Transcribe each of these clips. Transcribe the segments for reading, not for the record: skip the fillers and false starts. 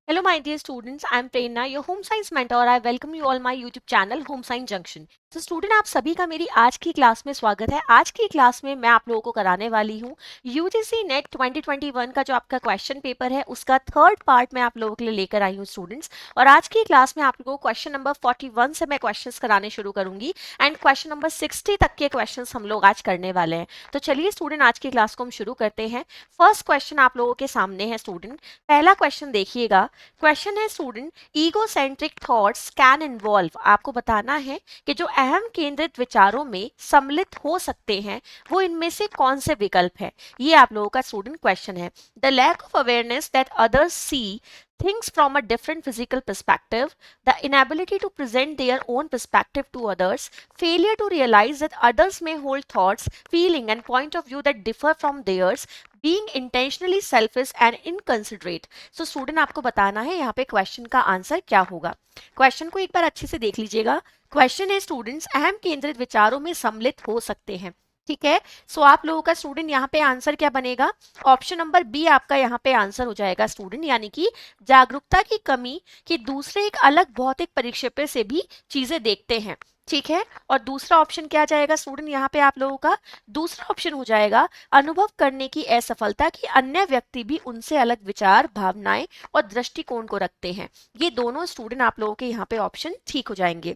Hello, my dear students. I am Prerna, your home science mentor. I welcome you all my YouTube channel, Home Science Junction. तो student आप सभी का मेरी आज की class में स्वागत है। आज की क्लास में मैं आप लोगों को कराने वाली हूँ यूजीसी नेट 2021 का जो आपका क्वेश्चन पेपर है उसका थर्ड पार्ट मैं आप लोगों के लिए लेकर आई हूँ स्टूडेंट्स। और आज की क्लास में आप लोगों को क्वेश्चन नंबर 41 से मैं क्वेश्चंस कराने शुरू करूंगी एंड क्वेश्चन नंबर 60 तक के क्वेश्चंस हम लोग आज करने वाले हैं। तो चलिए स्टूडेंट आज की क्लास को हम शुरू करते हैं। फर्स्ट क्वेश्चन आप लोगों के सामने है स्टूडेंट। पहला क्वेश्चन देखिएगा। क्वेश्चन है student, egocentric thoughts can involve. आपको बताना है कि जो अहम केंद्रित विचारों में सम्मिलित हो सकते हैं वो इनमें से कौन से विकल्प है। ये आप लोगों का स्टूडेंट क्वेश्चन है। The lack of awareness that others see things from a different physical perspective, the inability to present their own perspective to others, failure to realize that others may hold thoughts, feeling and point of view that differ from theirs, being intentionally selfish and inconsiderate. So student आपको बताना है यहाँ पे question का answer क्या होगा। Question को एक बार अच्छे से देख लीजिएगा। क्वेश्चन है स्टूडेंट्स, अहम केंद्रित विचारों में सम्मिलित हो सकते हैं। ठीक है, सो आप लोगों का स्टूडेंट यहाँ पे आंसर क्या बनेगा? ऑप्शन नंबर बी आपका यहाँ पे आंसर हो जाएगा स्टूडेंट, यानी कि जागरूकता की कमी कि दूसरे एक अलग भौतिक परिक्षेप से भी चीजें देखते हैं। ठीक है, और दूसरा ऑप्शन क्या जाएगा स्टूडेंट यहाँ पे आप लोगों का? दूसरा ऑप्शन हो जाएगा अनुभव करने की असफलता कि अन्य व्यक्ति भी उनसे अलग विचार, भावनाएं और दृष्टिकोण को रखते हैं। ये दोनों स्टूडेंट आप लोगों के यहाँ पे ऑप्शन ठीक हो जाएंगे।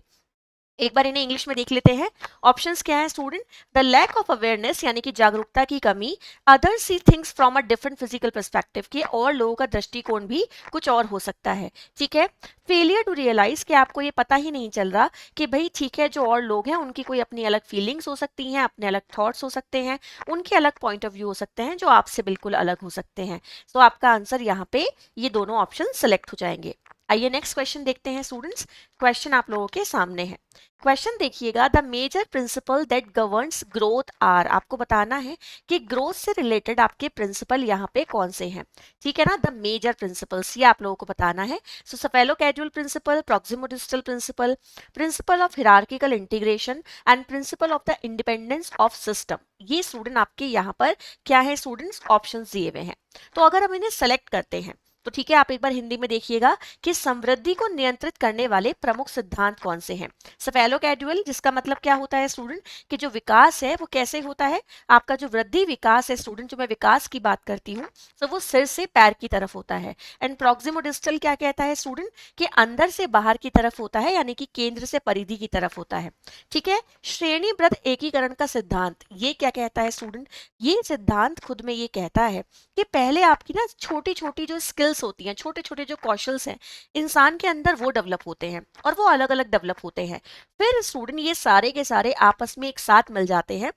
एक बार इन्हें इंग्लिश में देख लेते हैं। ऑप्शंस क्या है student? The lack of awareness यानी कि जागरूकता की कमी, other see things from a different physical perspective के और लोगों का दृष्टिकोण भी कुछ और हो सकता है। ठीक है, फेलियर टू रियलाइज कि आपको ये पता ही नहीं चल रहा कि भाई ठीक है जो और लोग हैं उनकी कोई अपनी अलग फीलिंग्स हो सकती हैं, अपने अलग थॉट्स हो सकते हैं, उनके अलग पॉइंट ऑफ व्यू हो सकते हैं जो आपसे बिल्कुल अलग हो सकते हैं। तो आपका आंसर यहाँ पे ये दोनों ऑप्शन सेलेक्ट हो जाएंगे। आइए नेक्स्ट क्वेश्चन देखते हैं स्टूडेंट्स। क्वेश्चन आप लोगों के सामने है। क्वेश्चन देखिएगा, the major principle that governs growth are. आपको बताना है कि ग्रोथ से रिलेटेड आपके प्रिंसिपल यहाँ पे कौन से हैं। ठीक है ना, द मेजर प्रिंसिपल्स ये आप लोगों को बताना है। So cephalocaudal principle, proximodistal principle, principle of hierarchical integration and principle of the independence of system. ये स्टूडेंट आपके यहाँ पर क्या है स्टूडेंट्स? ऑप्शन दिए हुए हैं। तो अगर हम इन्हें सेलेक्ट करते हैं तो ठीक है, आप एक बार हिंदी में देखिएगा कि समृद्धि को नियंत्रित करने वाले प्रमुख सिद्धांत कौन से हैं। सफेलो कैजुअल जिसका मतलब क्या होता है स्टूडेंट कि जो विकास है वो कैसे होता है? आपका जो वृद्धि विकास है स्टूडेंट, जो मैं विकास की बात करती हूँ तो वो सिर से पैर की तरफ होता है। एंड प्रॉक्सिमोडिस्टल क्या कहता है स्टूडेंट कि अंदर से बाहर की तरफ होता है, यानी कि केंद्र से परिधि की तरफ होता है। ठीक है, श्रेणीबद्ध एकीकरण का सिद्धांत ये क्या कहता है स्टूडेंट? ये सिद्धांत खुद में ये कहता है कि पहले आपकी ना छोटी छोटी जो स्किल्स होती हैं, छोटे छोटे जो कौशल्स हैं इंसान के अंदर वो डेवलप होते हैं और वो अलग अलग डेवलप होते हैं। फिर स्टूडेंट ये सारे के सारे आपस में एक साथ मिल जाते हैं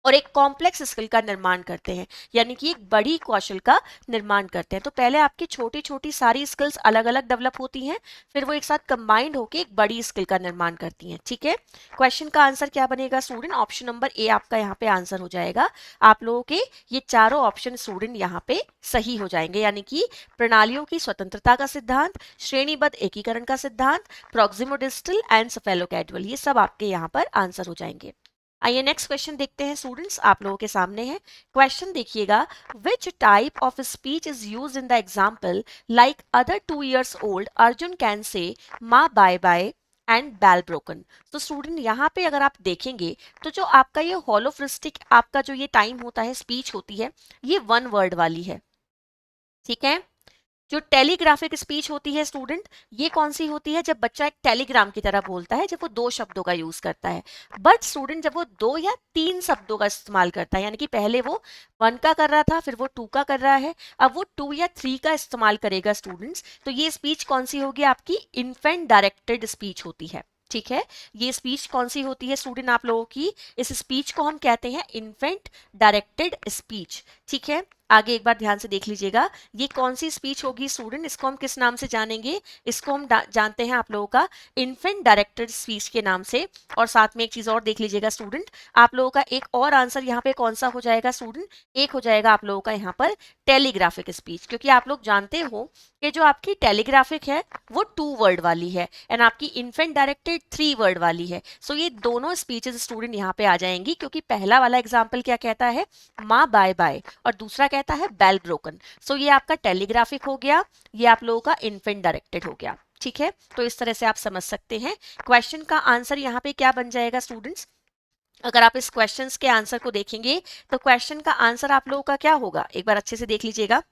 और एक कॉम्प्लेक्स स्किल का निर्माण करते हैं, यानी कि एक बड़ी कौशल का निर्माण करते हैं। तो पहले आपकी छोटी छोटी सारी स्किल्स अलग अलग डेवलप होती हैं, फिर वो एक साथ कंबाइंड होकर एक बड़ी स्किल का निर्माण करती हैं। ठीक है, क्वेश्चन का आंसर क्या बनेगा स्टूडेंट? ऑप्शन नंबर ए आपका यहाँ पे आंसर हो जाएगा। आप लोगों के ये चारों ऑप्शन स्टूडेंट यहाँ पे सही हो जाएंगे, यानी कि प्रणालियों की स्वतंत्रता का सिद्धांत, श्रेणीबद्ध एकीकरण का सिद्धांत, प्रॉक्सिमोडिस्टल एंड सफेलो कैजुअल, ये सब आपके यहाँ पर आंसर हो जाएंगे। आइए नेक्स्ट क्वेश्चन देखते हैं स्टूडेंट्स, आप लोगों के सामने है। क्वेश्चन देखिएगा, which type of speech is use in the example like other 2 years old Arjun can say माँ बाय बाय एंड बैल ब्रोकन। तो स्टूडेंट यहाँ पे अगर आप देखेंगे तो जो आपका ये होलोफ्रिस्टिक आपका जो ये टाइम होता है, स्पीच होती है, ये 1 वर्ड वाली है। ठीक है, जो टेलीग्राफिक स्पीच होती है स्टूडेंट, ये कौन सी होती है? जब बच्चा एक टेलीग्राम की तरह बोलता है, जब वो 2 शब्दों का यूज करता है। बट स्टूडेंट जब वो 2 या 3 शब्दों का इस्तेमाल करता है, यानी कि पहले वो 1 का कर रहा था, फिर वो 2 का कर रहा है, अब वो 2 या 3 का इस्तेमाल करेगा स्टूडेंट्स, तो ये स्पीच कौन सी होगी? आपकी इन्फेंट डायरेक्टेड स्पीच होती है। ठीक है, ये स्पीच कौन सी होती है स्टूडेंट आप लोगों की? इस स्पीच को हम कहते हैं इन्फेंट डायरेक्टेड स्पीच। ठीक है, आगे एक बार ध्यान से देख लीजिएगा, ये कौन सी स्पीच होगी स्टूडेंट? इसको हम किस नाम से जानेंगे? इसको हम जानते हैं आप लोगों का इन्फेंट डायरेक्टेड स्पीच के नाम से। और साथ में एक चीज और देख लीजिएगा स्टूडेंट, आप लोगों का एक और आंसर यहाँ पे कौन सा हो जाएगा स्टूडेंट? एक हो जाएगा आप लोगों का यहाँ पर टेलीग्राफिक स्पीच, क्योंकि आप लोग जानते हो कि जो आपकी टेलीग्राफिक है वो 2 वर्ड वाली है एंड आपकी इन्फेंट डायरेक्टेड 3 वर्ड वाली है। सो ये दोनों स्पीचेस स्टूडेंट यहाँ पे आ जाएंगी, क्योंकि पहला वाला एग्जाम्पल क्या कहता है? माँ बाय बाय, और दूसरा कहता है बेल ब्रोकन। सो ये आपका टेलीग्राफिक हो गया, ये आप लोगों का इन्फेंट डायरेक्टेड हो गया। ठीक है, तो इस तरह से आप समझ सकते हैं। क्वेश्चन का आंसर यहाँ पे क्या बन जाएगा स्टूडेंट्स, अगर आप इस क्वेश्चंस के आंसर को देखेंगे तो क्वेश्चन का आंसर आप लोगों का क्या होगा, एक बार अच्छे से देख लीजिएगा,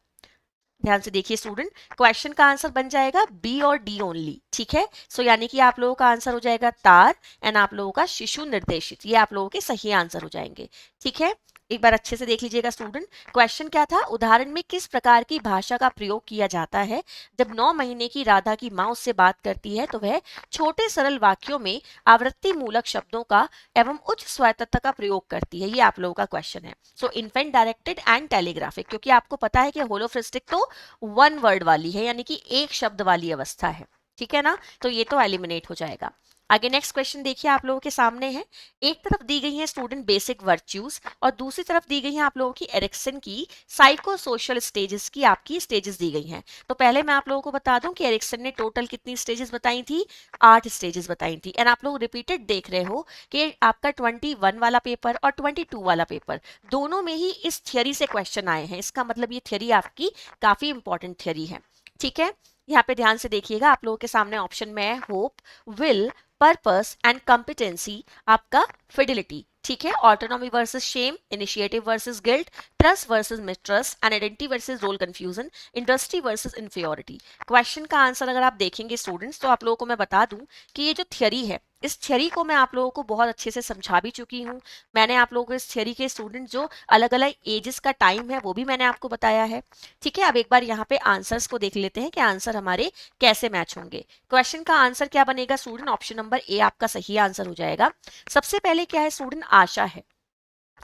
ध्यान से देखिए स्टूडेंट। क्वेश्चन का आंसर बन जाएगा बी और डी ओनली। ठीक है, सो यानी कि आप लोगों का आंसर हो जाएगा तार एंड आप लोगों का शिशु निर्देशित, ये आप लोगों के सही आंसर हो जाएंगे। ठीक है, एक बार अच्छे से देख लीजिएगा स्टूडेंट। क्वेश्चन क्या था, उदाहरण में किस प्रकार की भाषा का प्रयोग किया जाता है जब 9 महीने की राधा की माँ उससे बात करती है तो वह छोटे सरल वाक्यों में आवृत्ति मूलक शब्दों का एवं उच्च स्वायत्तता का प्रयोग करती है, ये आप लोगों का क्वेश्चन है। सो इन्फेंट डायरेक्टेड एंड टेलीग्राफिक, क्योंकि आपको पता है कि होलोफ्रिस्टिक तो वन वर्ड वाली है, यानी कि एक शब्द वाली अवस्था है। ठीक है ना, तो ये तो एलिमिनेट हो जाएगा। आगे नेक्स्ट क्वेश्चन देखिए आप लोगों के सामने है। एक तरफ दी गई है स्टूडेंट बेसिक वर्च्यूज और दूसरी तरफ दी गई है आप लोगों की एरिक्सन की साइको सोशल स्टेजेस की आपकी स्टेजेस दी गई हैं। तो पहले मैं आप लोगों को बता दूं कि एरिक्सन ने टोटल कितनी स्टेजेस बताई थी, 8 स्टेजेस बताई थी। एंड आप लोग रिपीटेड देख रहे हो कि आपका 21 वाला पेपर और 22 वाला पेपर दोनों में ही इस थियरी से क्वेश्चन आए हैं। इसका मतलब ये थियरी आपकी काफी इंपॉर्टेंट थियरी है। ठीक है, यहाँ पे ध्यान से देखिएगा, आप लोगों के सामने ऑप्शन में है hope, will, purpose and competency, आपका फिडिलिटी। ठीक है, autonomy versus shame, initiative versus guilt, trust versus mistrust, and identity versus role confusion, industry versus inferiority. Question का आंसर अगर आप देखेंगे स्टूडेंट्स तो आप लोगों को मैं बता दूं कि ये जो थियरी है, इस थियरी को मैं आप लोगों को बहुत अच्छे से समझा भी चुकी हूँ। मैंने आप लोगों को इस थियरी के स्टूडेंट जो अलग अलग एजेस का टाइम है वो भी मैंने आपको बताया है। ठीक है, अब एक बार यहाँ पे आंसर्स को देख लेते हैं कि आंसर हमारे कैसे मैच होंगे। क्वेश्चन का आंसर क्या बनेगा स्टूडेंट, ऑप्शन नंबर ए आपका सही आंसर हो जाएगा। सबसे पहले क्या है स्टूडेंट, आशा है।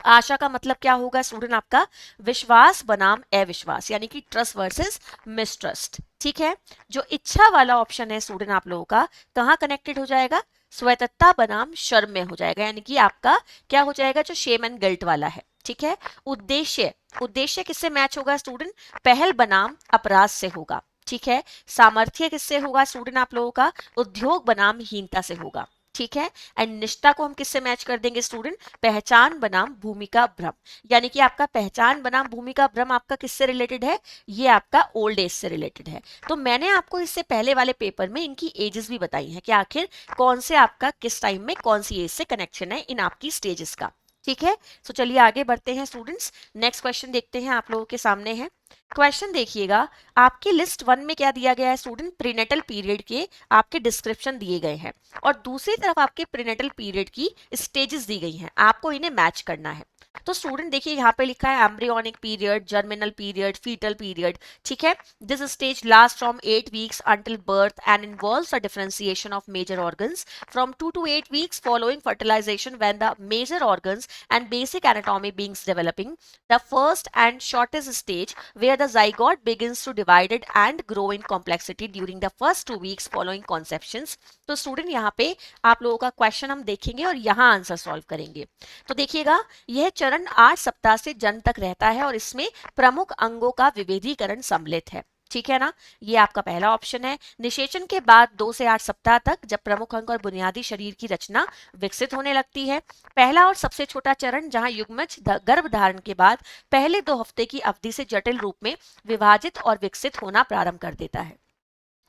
आशा का मतलब क्या होगा स्टूडेंट, आपका विश्वास बनाम अविश्वास, यानी कि ट्रस्ट वर्सेस मिसट्रस्ट। ठीक है, जो इच्छा वाला ऑप्शन है स्टूडेंट आप लोगों का कहाँ कनेक्टेड हो जाएगा, स्वायत्तता बनाम शर्म में हो जाएगा, यानी कि आपका क्या हो जाएगा, जो शेम एंड गिल्ट वाला है। ठीक है, उद्देश्य, उद्देश्य किससे मैच होगा स्टूडेंट, पहल बनाम अपराध से होगा। ठीक है, सामर्थ्य किससे होगा स्टूडेंट आप लोगों का, उद्योग बनाम हीनता से होगा। ठीक है, एंड निष्ठा को हम किससे मैच कर देंगे स्टूडेंट, पहचान बनाम भूमिका भ्रम, यानी कि आपका पहचान बनाम भूमिका भ्रम आपका किससे रिलेटेड है, ये आपका ओल्ड एज से रिलेटेड है। तो मैंने आपको इससे पहले वाले पेपर में इनकी एजेस भी बताई हैं कि आखिर कौन से आपका किस टाइम में कौन सी एज से कनेक्शन है इन आपकी स्टेजेस का। ठीक है, तो चलिए आगे बढ़ते हैं स्टूडेंट्स, नेक्स्ट क्वेश्चन देखते हैं आप लोगों के सामने है। क्वेश्चन देखिएगा, आपकी लिस्ट 1 में क्या दिया गया है स्टूडेंट, प्रीनेटल पीरियड के आपके डिस्क्रिप्शन दिए गए हैं और दूसरी तरफ आपके प्रीनेटल पीरियड की स्टेजेस दी गई हैं, आपको इन्हें मैच करना है। तो स्टूडेंट देखिए यहाँ पे लिखा है embryonic period, germinal period, fetal period. ठीक है, this stage last from 8 weeks until birth and involves a differentiation of major organs from 2 to 8 weeks following fertilisation when the major organs and basic anatomy being developing. The first and shortest stage where the zygote begins to divide it and grow in complexity during the first 2 weeks following conceptions. तो student यहाँ पे आप लोगों का question हम देखेंगे और यहाँ आंसर सॉल्व करेंगे। तो देखिएगा, यह चरण 8 सप्ताह से जन्म तक रहता है और इसमें प्रमुख अंगों का विभेदीकरण सम्मिलित है। ठीक है ना, ये आपका पहला ऑप्शन है। निषेचन के बाद 2 से 8 सप्ताह तक जब प्रमुख अंग और बुनियादी शरीर की रचना विकसित होने लगती है। पहला और सबसे छोटा चरण जहां युग्मज गर्भधारण के बाद पहले 2 हफ्ते की अवधि से जटिल रूप में विभाजित और विकसित होना प्रारंभ कर देता है।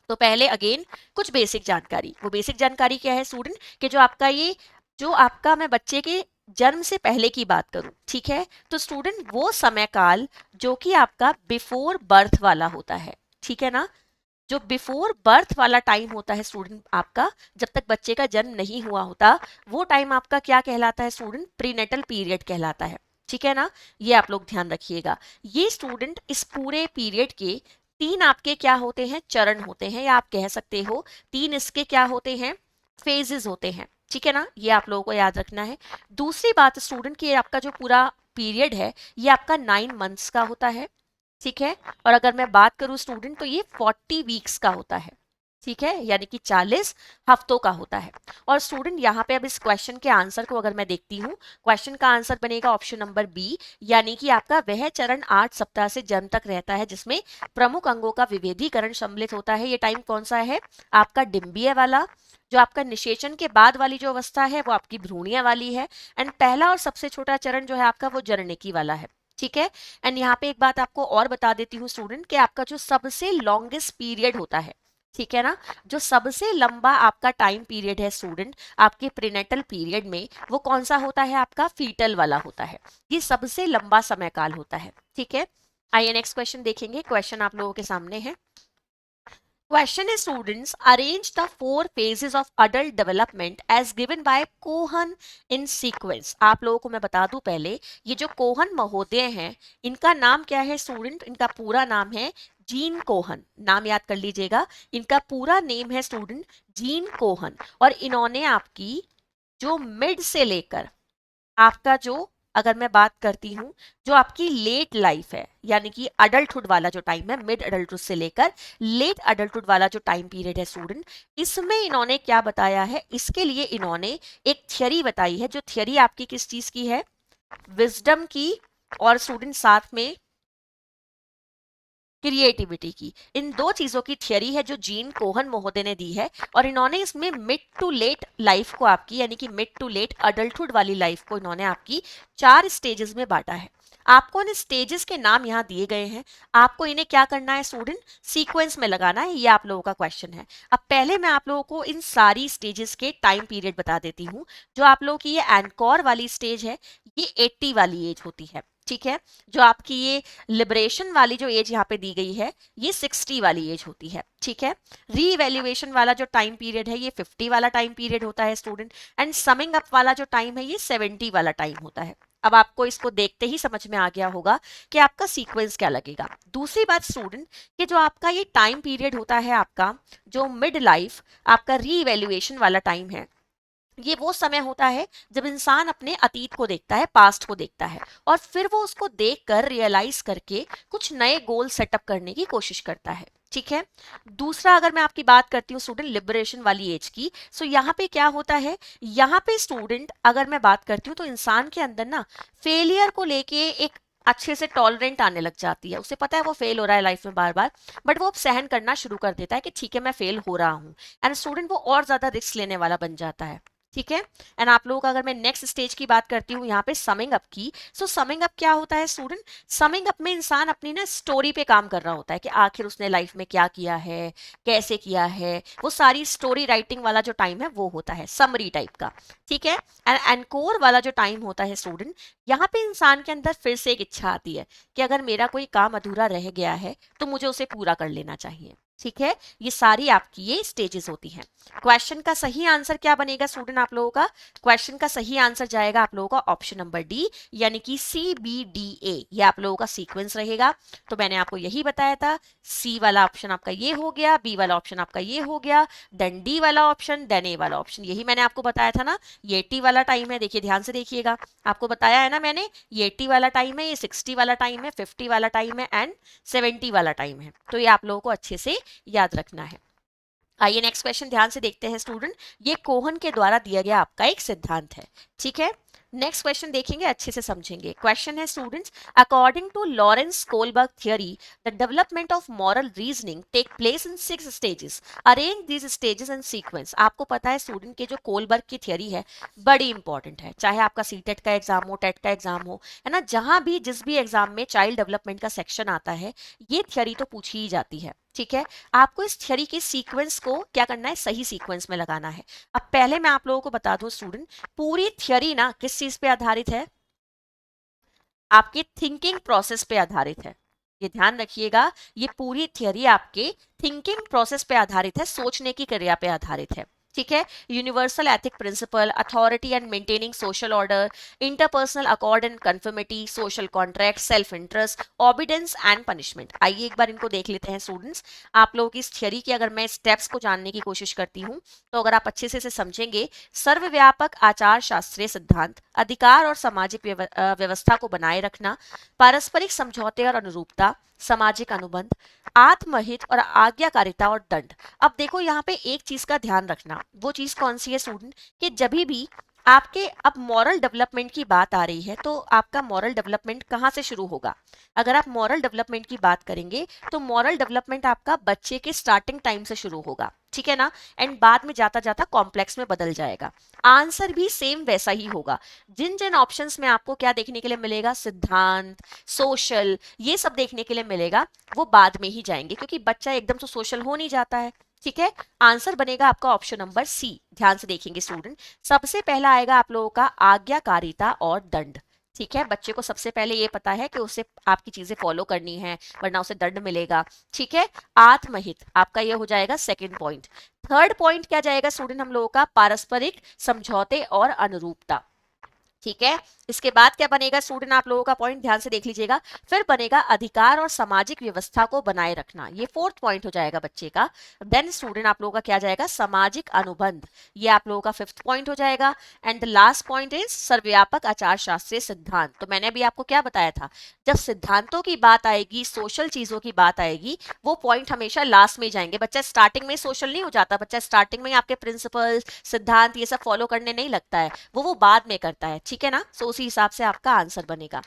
तो पहले अगेन कुछ बेसिक जानकारी, वो बेसिक जानकारी क्या है स्टूडेंट, कि जो आपका मैं बच्चे के जन्म से पहले की बात करूं, ठीक है, तो स्टूडेंट वो समय काल जो कि आपका बिफोर बर्थ वाला होता है। ठीक है ना, जो बिफोर बर्थ वाला टाइम होता है स्टूडेंट आपका, जब तक बच्चे का जन्म नहीं हुआ होता, वो टाइम आपका क्या कहलाता है स्टूडेंट, प्रीनेटल पीरियड कहलाता है। ठीक है ना, ये आप लोग ध्यान रखिएगा। ये स्टूडेंट इस पूरे पीरियड के 3 आपके क्या होते हैं, चरण होते हैं, या आप कह सकते हो 3 इसके क्या होते हैं, फेजेस होते हैं। ठीक है ना, ये आप लोगों को याद रखना है। दूसरी बात स्टूडेंट की, आपका जो पूरा पीरियड है ये आपका 9 मंथ्स का होता है। ठीक है, और अगर मैं बात करूं स्टूडेंट तो ये 40 वीक्स का होता है। ठीक है, यानी कि 40 हफ्तों का होता है। और स्टूडेंट यहाँ पे अब इस क्वेश्चन के आंसर को अगर मैं देखती हूँ, क्वेश्चन का आंसर बनेगा ऑप्शन नंबर बी, यानी कि आपका वह चरण 8 सप्ताह से जन्म तक रहता है जिसमें प्रमुख अंगों का विभेदीकरण सम्मिलित होता है। ये टाइम कौन सा है, आपका डिम्बीय वाला। जो आपका निषेचन के बाद वाली जो अवस्था है वो आपकी भ्रूणीय वाली है। एंड पहला और सबसे छोटा चरण जो है आपका वो जननिकी वाला है। ठीक है। एंड यहाँ पे एक बात आपको और बता देती हूँ स्टूडेंट, कि आपका जो सबसे लॉन्गेस्ट पीरियड होता है, ठीक है ना, जो सबसे लंबा आपका टाइम पीरियड है स्टूडेंट आपके प्रीनेटल पीरियड में, वो कौन सा होता है? आपका फीटल वाला होता है। ये सबसे लंबा समय काल होता है। ठीक है, आइए नेक्स्ट क्वेश्चन देखेंगे। क्वेश्चन आप लोगों के सामने है। Question is, students, arrange the four phases of adult development as given by Kohn in sequence। आप लोगों को मैं बता दूं पहले, ये जो कोहन महोदय हैं, इनका नाम क्या है स्टूडेंट? इनका पूरा नाम है जीन कोहन। नाम याद कर लीजिएगा, इनका पूरा नेम है स्टूडेंट जीन कोहन। और इन्होंने आपकी जो मिड से लेकर आपका जो, अगर मैं बात करती हूं, जो आपकी लेट लाइफ है, यानी कि अडल्टहुड वाला जो टाइम है, मिड अडल्टहुड से लेकर लेट अडल्टहुड वाला जो टाइम पीरियड है स्टूडेंट, इसमें इन्होंने क्या बताया है? इसके लिए इन्होंने एक थ्योरी बताई है। जो थ्योरी आपकी किस चीज की है? विजडम की, और स्टूडेंट साथ में क्रिएटिविटी की। इन दो चीजों की थियरी है जो जीन कोहन महोदय ने दी है, और इन्होंने इसमें मिड टू लेट लाइफ को आपकी, यानी कि मिड टू लेट अडल्टहुड वाली लाइफ को इन्होंने आपकी 4 स्टेजेस में बांटा है। आपको इन स्टेजेस के नाम यहाँ दिए गए हैं, आपको इन्हें क्या करना है स्टूडेंट? सीक्वेंस में लगाना है। ये आप लोगों का क्वेश्चन है। अब पहले मैं आप लोगों को इन सारी स्टेजेस के टाइम पीरियड बता देती हूँ। जो आप लोगों की ये एनकॉर वाली स्टेज है, ये 80 वाली एज होती है। ठीक है, जो आपकी ये लिबरेशन वाली जो एज यहाँ पे दी गई है, ये 60 वाली एज होती है। ठीक है, रीवैल्यूएशन वाला जो टाइम पीरियड है, ये 50 वाला टाइम पीरियड होता है स्टूडेंट। एंड समिंग अप वाला जो टाइम है, ये 70 वाला टाइम होता है। अब आपको इसको देखते ही समझ में आ गया होगा कि आपका सीक्वेंस क्या लगेगा। दूसरी बात स्टूडेंट, कि जो आपका ये टाइम पीरियड होता है, आपका जो मिड लाइफ आपका रीवैल्यूएशन वाला टाइम है, ये वो समय होता है जब इंसान अपने अतीत को देखता है, पास्ट को देखता है, और फिर वो उसको देखकर रियलाइज करके कुछ नए गोल सेटअप करने की कोशिश करता है। ठीक है, दूसरा अगर मैं आपकी बात करती हूँ स्टूडेंट लिबरेशन वाली एज की, सो यहाँ पे क्या होता है? यहाँ पे स्टूडेंट अगर मैं बात करती हूँ, तो इंसान के अंदर ना फेलियर को लेके एक अच्छे से टॉलरेंट आने लग जाती है। उसे पता है वो फेल हो रहा है लाइफ में बार बार, बट वो अब सहन करना शुरू कर देता है कि ठीक है मैं फेल हो रहा हूँ। एंड स्टूडेंट वो और ज्यादा रिस्क लेने वाला बन जाता है। ठीक है, एंड आप लोगों का अगर मैं नेक्स्ट स्टेज की बात करती हूँ यहाँ पे समिंग अप की, सो समिंग अप क्या होता है स्टूडेंट? समिंग अप में इंसान अपनी ना स्टोरी पे काम कर रहा होता है कि आखिर उसने लाइफ में क्या किया है, कैसे किया है, वो सारी स्टोरी राइटिंग वाला जो टाइम है वो होता है समरी टाइप का। ठीक है, एंड एनकोर वाला जो टाइम होता है स्टूडेंट, यहाँ पे इंसान के अंदर फिर से एक इच्छा आती है कि अगर मेरा कोई काम अधूरा रह गया है तो मुझे उसे पूरा कर लेना चाहिए। ठीक है, ये सारी आपकी ये स्टेजेस होती हैं। क्वेश्चन का सही आंसर क्या बनेगा स्टूडेंट आप लोगों का? क्वेश्चन का सही आंसर जाएगा आप लोगों का ऑप्शन नंबर डी, यानी कि CBDA। ये आप लोगों का सीक्वेंस रहेगा। तो मैंने आपको यही बताया था, सी वाला ऑप्शन आपका ये हो गया, बी वाला ऑप्शन आपका ये हो गया, देन डी वाला ऑप्शन, देन ए वाला ऑप्शन। यही मैंने आपको बताया था ना। ये 80 वाला टाइम है, देखिए ध्यान से देखिएगा, आपको बताया है ना मैंने, ये 80 वाला टाइम है, ये 60 वाला टाइम है, 50 वाला टाइम है, एंड 70 वाला टाइम है। तो ये आप लोगों को अच्छे से याद रखना है। आइए नेक्स्ट क्वेश्चन ध्यान से देखते हैं स्टूडेंट। ये कोहन के द्वारा दिया गया आपका एक सिद्धांत है। ठीक है, नेक्स्ट क्वेश्चन देखेंगे, अच्छे से समझेंगे। क्वेश्चन है students, according to Lawrence Kohlberg theory the development of moral reasoning take place in 6 stages, arrange these stages in sequence. आपको पता है स्टूडेंट के जो कोलबर्ग की थ्योरी है बड़ी इंपॉर्टेंट है, चाहे आपका सीटेट का एग्जाम हो, टेट का एग्जाम हो, है ना, जहां भी जिस भी एग्जाम में चाइल्ड डेवलपमेंट का सेक्शन आता है, ये थ्योरी तो पूछी ही जाती है। ठीक है, आपको इस थ्योरी के सीक्वेंस को क्या करना है? सही सीक्वेंस में लगाना है। अब पहले मैं आप लोगों को बता दूं स्टूडेंट, पूरी थ्योरी ना किस चीज पे आधारित है? आपकी थिंकिंग प्रोसेस पे आधारित है। ये ध्यान रखिएगा, ये पूरी थ्योरी आपके थिंकिंग प्रोसेस पे आधारित है, सोचने की क्रिया पे आधारित है। ठीक है, universal ethic principle, authority and maintaining social order, interpersonal accord and conformity, social contract, self interest, obedience and punishment. आइए एक बार इनको देख लेते हैं स्टूडेंट्स। आप लोगों की इस थ्योरी की अगर मैं स्टेप्स को जानने की कोशिश करती हूँ, तो अगर आप अच्छे से इसे समझेंगे, सर्वव्यापक आचार शास्त्रीय सिद्धांत, अधिकार और सामाजिक व्यवस्था को बनाए रखना, पारस्परिक समझौते और अनुरूपता, सामाजिक अनुबंध, आत्महित और आज्ञाकारिता और दंड। अब देखो यहाँ पे एक चीज का ध्यान रखना, वो चीज कौन सी है स्टूडेंट? कि जब भी आपके अब मॉरल डेवलपमेंट की बात आ रही है, तो आपका मॉरल डेवलपमेंट कहाँ से शुरू होगा? अगर आप मॉरल डेवलपमेंट की बात करेंगे तो मॉरल डेवलपमेंट आपका बच्चे के स्टार्टिंग टाइम से शुरू होगा, ठीक है ना, एंड बाद में जाता जाता कॉम्प्लेक्स में बदल जाएगा। आंसर भी सेम वैसा ही होगा। जिन जिन ऑप्शंस में आपको क्या देखने के लिए मिलेगा, सिद्धांत, सोशल, ये सब देखने के लिए मिलेगा, वो बाद में ही जाएंगे, क्योंकि बच्चा एकदम से सोशल हो नहीं जाता है। ठीक है, आंसर बनेगा आपका ऑप्शन नंबर सी। ध्यान से देखेंगे स्टूडेंट, सबसे पहला आएगा आप लोगों का आज्ञाकारिता और दंड। ठीक है, बच्चे को सबसे पहले ये पता है कि उसे आपकी चीजें फॉलो करनी है, वरना उसे दंड मिलेगा। ठीक है, आत्महित आपका ये हो जाएगा सेकंड पॉइंट। थर्ड पॉइंट क्या जाएगा स्टूडेंट हम लोगों का, पारस्परिक समझौते और अनुरूपता। ठीक है, इसके बाद क्या बनेगा स्टूडेंट, आप लोगों का पॉइंट ध्यान से देख लीजिएगा, फिर बनेगा अधिकार और सामाजिक व्यवस्था को बनाए रखना, ये फोर्थ पॉइंट हो जाएगा बच्चे का। देन स्टूडेंट आप लोगों का क्या जाएगा, सामाजिक अनुबंध, ये आप लोगों का फिफ्थ पॉइंट हो जाएगा। And the last point is सर्वव्यापक आचार शास्त्रीय सिद्धांत। तो मैंने अभी आपको क्या बताया था, जब सिद्धांतों की बात आएगी, सोशल चीजों की बात आएगी, वो पॉइंट हमेशा लास्ट में जाएंगे। बच्चा स्टार्टिंग में सोशल नहीं हो जाता, बच्चा स्टार्टिंग में आपके प्रिंसिपल्स, सिद्धांत ये सब फॉलो करने नहीं लगता है, वो बाद में करता है। ठीक है ना, सो उसी हिसाब से आपका आंसर बनेगा।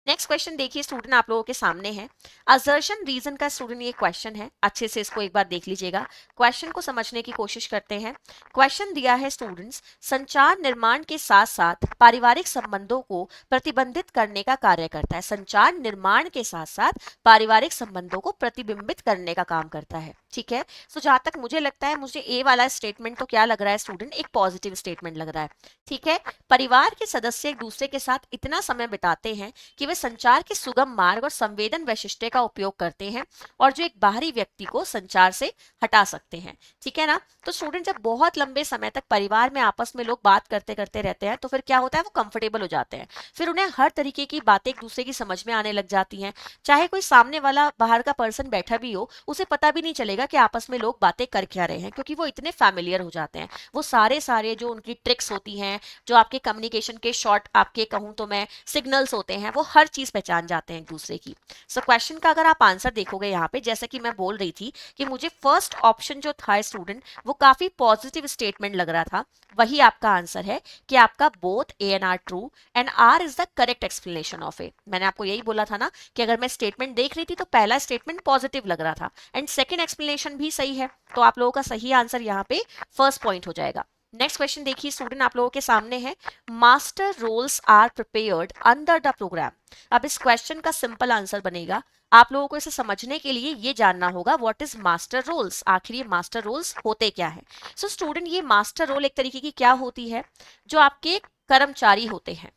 नेक्स्ट क्वेश्चन देखिए स्टूडेंट, आप लोगों के सामने है असर्शन रीजन का स्टूडेंट ये क्वेश्चन है, अच्छे से इसको एक बार देख लीजिएगा, क्वेश्चन को समझने की कोशिश करते हैं। क्वेश्चन दिया है स्टूडेंट्स, संचार निर्माण के साथ साथ पारिवारिक संबंधों को प्रतिबंधित करने का कार्य करता है। संचार निर्माण के साथ साथ पारिवारिक संबंधों को प्रतिबिंबित करने का काम करता है। ठीक है, सो जहां तक मुझे लगता है, मुझे ए वाला स्टेटमेंट तो क्या लग रहा है स्टूडेंट, एक पॉजिटिव स्टेटमेंट लग रहा है। ठीक है, परिवार के सदस्य एक दूसरे के साथ इतना समय बिताते हैं कि वे संचार के सुगम मार्ग और संवेदन वैशिष्ट्य का उपयोग करते हैं, और जो एक बाहरी व्यक्ति को संचार से हटा सकते हैं। ठीक है ना, तो स्टूडेंट जब बहुत लंबे समय तक परिवार में आपस में लोग बात करते करते रहते हैं, तो फिर क्या होता है, वो कंफर्टेबल हो जाते हैं, फिर उन्हें हर तरीके की बातें एक दूसरे की समझ में आने लग जाती हैं। चाहे कोई सामने वाला बाहर का पर्सन बैठा भी हो, उसे पता भी नहीं चलेगा कि आपस में लोग बातें कर क्या रहे हैं, क्योंकि वो इतने फैमिलियर हो जाते हैं। वो सारे सारे जो उनकी ट्रिक्स होती हैं, जो आपके कम्युनिकेशन के शॉर्ट, आपके कहूं तो मैं सिग्नल्स होते हैं, वो हर चीज पहचान जाते हैं एक दूसरे की। सो क्वेश्चन का अगर आप आंसर देखोगे यहाँ पे, जैसे कि मैं बोल रही थी कि मुझे फर्स्ट ऑप्शन जो था स्टूडेंट, वो काफी पॉजिटिव स्टेटमेंट लग रहा था, वही आपका आंसर है कि आपका both A and R true and R is the correct explanation of A. मैंने आपको यही बोला था ना कि अगर मैं स्टेटमेंट देख रही थी तो पहला स्टेटमेंट पॉजिटिव लग रहा था एंड सेकंड एक्सप्लेनेशन भी सही है, तो आप लोगों का सही आंसर यहाँ पे फर्स्ट पॉइंट हो जाएगा। नेक्स्ट क्वेश्चन देखिए स्टूडेंट, आप लोगों के सामने है master roles are prepared under the programme. अब इस क्वेश्चन का सिंपल आंसर बनेगा, आप लोगों को इसे समझने के लिए ये जानना होगा व्हाट इज मास्टर रोल्स, आखिर ये मास्टर रोल्स होते क्या है। सो स्टूडेंट, ये मास्टर रोल एक तरीके की क्या होती है, जो आपके कर्मचारी होते हैं,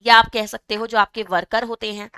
या आप कह सकते हो जो आपके वर्कर होते हैं,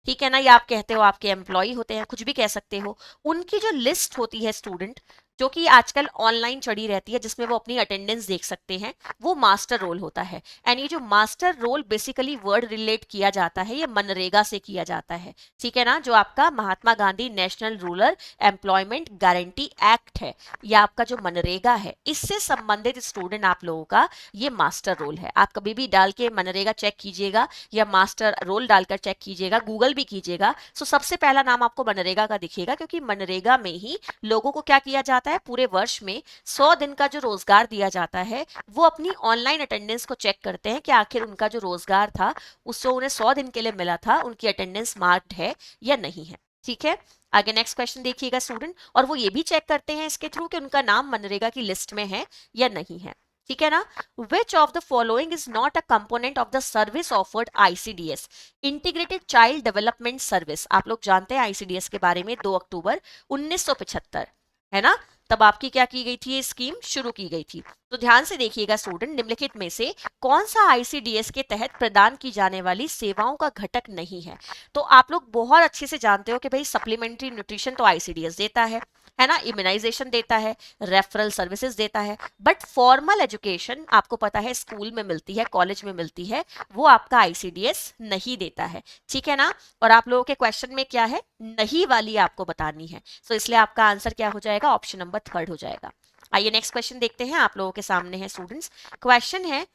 ठीक है ना, या आप कहते हो आपके एम्प्लॉय होते हैं, कुछ भी कह सकते हो, उनकी जो लिस्ट होती है स्टूडेंट, जो कि आजकल ऑनलाइन चढ़ी रहती है, जिसमें वो अपनी अटेंडेंस देख सकते हैं, वो मास्टर रोल होता है। एंड ये जो master role basically word relate किया जाता है, ये मनरेगा से किया जाता है। ठीक है ना, जो आपका Mahatma Gandhi national rural employment guarantee act है, या आपका जो मनरेगा है, इससे संबंधित स्टूडेंट आप लोगों का ये मास्टर रोल है। आप कभी भी डाल के मनरेगा चेक कीजिएगा या मास्टर रोल डालकर चेक कीजिएगा, गूगल भी कीजिएगा, सो सबसे पहला नाम आपको मनरेगा का दिखेगा, क्योंकि मनरेगा में ही लोगों को क्या किया जाता है, पूरे वर्ष में 100 दिन का जो रोजगार दिया जाता है, वो अपनी ऑनलाइन अटेंडेंस को चेक करते हैं कि आखिर उनका जो रोजगार था, उससे उन्हें 100 दिन के लिए मिला था, उनकी अटेंडेंस मार्क्ड है या नहीं है। ठीक है, आगे नेक्स्ट क्वेश्चन देखिएगा स्टूडेंट, और वो ये भी चेक करते हैं इसके थ्रू कि उनका नाम मनरेगा की लिस्ट में है या नहीं है। ठीक है ना, which of the following is not a component of the service offered ICDS, integrated child development service. आप लोग जानते हैं आईसीडीएस के बारे में, 2 अक्टूबर 1975, है ना, तब आपकी क्या की गई थी, ये स्कीम शुरू की गई थी। तो ध्यान से देखिएगा स्टूडेंट, निम्नलिखित में से कौन सा आईसीडीएस के तहत प्रदान की जाने वाली सेवाओं का घटक नहीं है। तो आप लोग बहुत अच्छे से जानते हो कि भाई सप्लीमेंट्री न्यूट्रिशन तो आईसीडीएस देता है ना, इम्यूनाइजेशन देता है, रेफरल सर्विसेज देता है, बट फॉर्मल एजुकेशन आपको पता है स्कूल में मिलती है, कॉलेज में मिलती है, वो आपका आईसीडीएस नहीं देता है। ठीक है ना, और आप लोगों के क्वेश्चन में क्या है, नहीं वाली आपको बतानी है, तो इसलिए आपका आंसर क्या हो जाएगा, ऑप्शन नंबर थर्ड हो जाएगा। आइए नेक्स्ट क्वेश्चन देखते हैं, आप लोगों के सामने है स्टूडेंट्स, क्वेश्चन है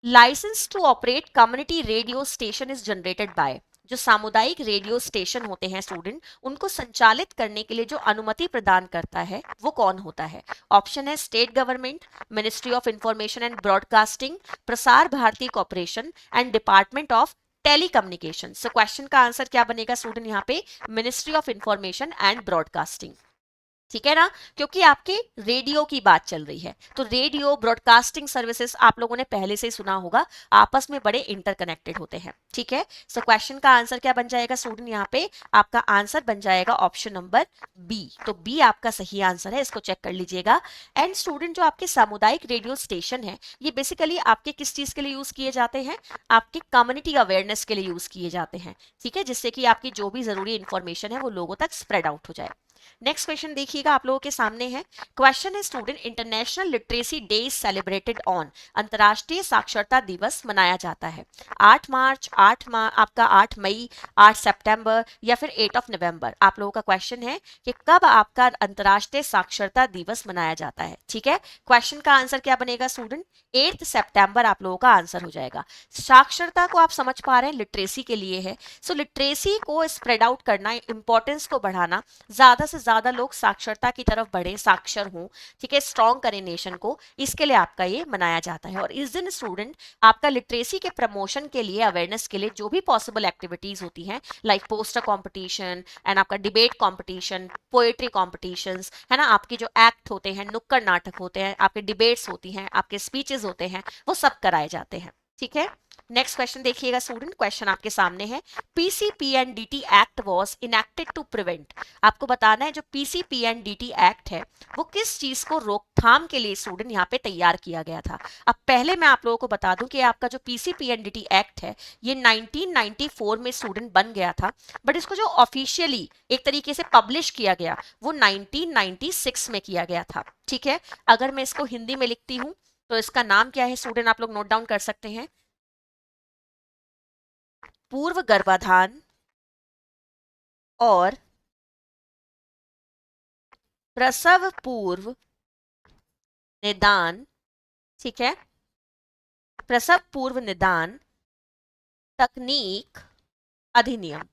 licence to operate community radio station is generated by. जो सामुदायिक रेडियो स्टेशन होते हैं स्टूडेंट, उनको संचालित करने के लिए जो अनुमति प्रदान करता है वो कौन होता है? ऑप्शन है state government, ministry of information and broadcasting, Prasar Bharati corporation and department of telecommunication. So question का आंसर क्या बनेगा स्टूडेंट यहाँ पे? Ministry of information and broadcasting. ठीक है ना, क्योंकि आपके रेडियो की बात चल रही है, तो रेडियो ब्रॉडकास्टिंग सर्विसेज आप लोगों ने पहले से ही सुना होगा, आपस में बड़े इंटरकनेक्टेड होते हैं। ठीक है, सो क्वेश्चन का आंसर क्या बन जाएगा स्टूडेंट? यहाँ पे आपका आंसर बन जाएगा ऑप्शन नंबर बी। तो बी आपका सही आंसर है, इसको चेक कर लीजिएगा। एंड स्टूडेंट, जो आपके सामुदायिक रेडियो स्टेशन है, ये बेसिकली आपके किस चीज के लिए यूज किए जाते हैं? आपके कम्युनिटी अवेयरनेस के लिए यूज किए जाते हैं। ठीक है, जिससे कि आपकी जो भी जरूरी इंफॉर्मेशन है वो लोगों तक स्प्रेड आउट हो जाए। नेक्स्ट क्वेश्चन देखिएगा, आप लोगों के सामने है। क्वेश्चन है student, international literacy day is celebrated on. अंतरराष्ट्रीय साक्षरता दिवस मनाया जाता है 8 मार्च, आपका 8 मई, 8 सितंबर या फिर 8 ऑफ नवंबर। आप लोगों का क्वेश्चन है कि कब आपका अंतरराष्ट्रीय साक्षरता दिवस मनाया जाता है। ठीक है, क्वेश्चन का आंसर क्या बनेगा स्टूडेंट? 8 सितंबर आप लोगों का आंसर हो जाएगा। साक्षरता को आप समझ पा रहे हैं लिटरेसी के लिए है, सो लिटरेसी को स्प्रेड आउट करना, इंपॉर्टेंस को बढ़ाना, ज्यादा से ज्यादा लोग साक्षरता की तरफ बढ़े, साक्षर हों, ठीक है, स्ट्रॉन्ग करें नेशन को, इसके लिए आपका ये मनाया जाता है। और इस दिन स्टूडेंट आपका लिटरेसी के प्रमोशन के लिए, अवेयरनेस के लिए जो भी पॉसिबल एक्टिविटीज होती हैं, लाइक पोस्टर कंपटीशन एंड आपका डिबेट कंपटीशन, पोएट्री कॉम्पिटिशन्स, है ना, आपके जो एक्ट होते हैं, नुक्कड़ नाटक होते हैं, आपके डिबेट्स होती हैं, आपके स्पीचेस होते हैं, वो सब कराए जाते हैं। ठीक है, नेक्स्ट क्वेश्चन देखिएगा स्टूडेंट, क्वेश्चन आपके सामने है। PCPNDT act was enacted to prevent. आपको बताना है जो पीसीपीएनडीटी एक्ट है वो किस चीज को रोकथाम के लिए स्टूडेंट यहाँ पे तैयार किया गया था। अब पहले मैं आप लोगों को बता दूं कि आपका जो पीसीपीएनडीटी एक्ट है ये 1994 में स्टूडेंट बन गया था, बट इसको जो ऑफिशियली एक तरीके से पब्लिश किया गया वो 1996 में किया गया था। ठीक है, अगर मैं इसको हिंदी में लिखती हूँ तो इसका नाम क्या है स्टूडेंट, आप लोग नोट डाउन कर सकते हैं। पूर्व गर्भाधान और प्रसव पूर्व निदान, ठीक है, प्रसव पूर्व निदान तकनीक अधिनियम।